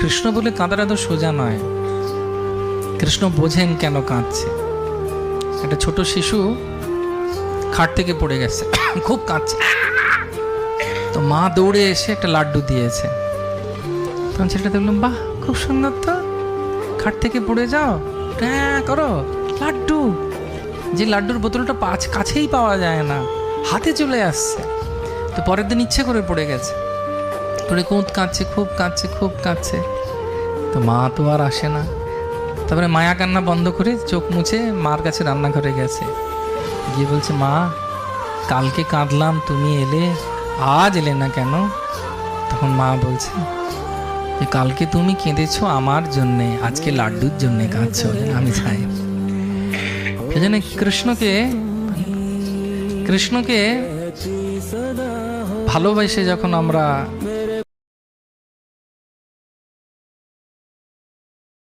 কৃষ্ণ বলে কাঁদাটা তো সোজা নয়। কৃষ্ণ বোঝেন কেন কাঁদছে। একটা ছোট শিশু খাট থেকে পড়ে গেছে, খুব কাঁদছে। তো মা দৌড়ে এসে একটা লাড্ডু দিয়েছে। তখন ছেলেটা দেখলাম, বাহ খুব সুন্দর, তো খাট থেকে পড়ে যাও, হ্যাঁ করো, লাড্ডু। যে লাড্ডুর বোতলটা কাছেই পাওয়া যায় না, হাতে চলে আসছে। তো পরের দিন ইচ্ছে করে পড়ে গেছে, পড়ে খুব কাঁদছে, খুব কাঁদছে, খুব কাঁদছে। তো মা তো আর আসে না। তারপরে মায়া কান্না বন্ধ করে চোখ মুছে মার কাছে রান্নাঘরে গেছে, গিয়ে বলছে, মা কালকে কাঁদলাম, তুমি এলে, আজ এলে না কেন? তখন মা বলছে যে কালকে তুমি কেঁদেছো আমার জন্যে, আজকে লাড্ডুর জন্যে কাঁদছো, আমি চাই। সেজন্য কৃষ্ণকে ভালোবাসে যখন আমরা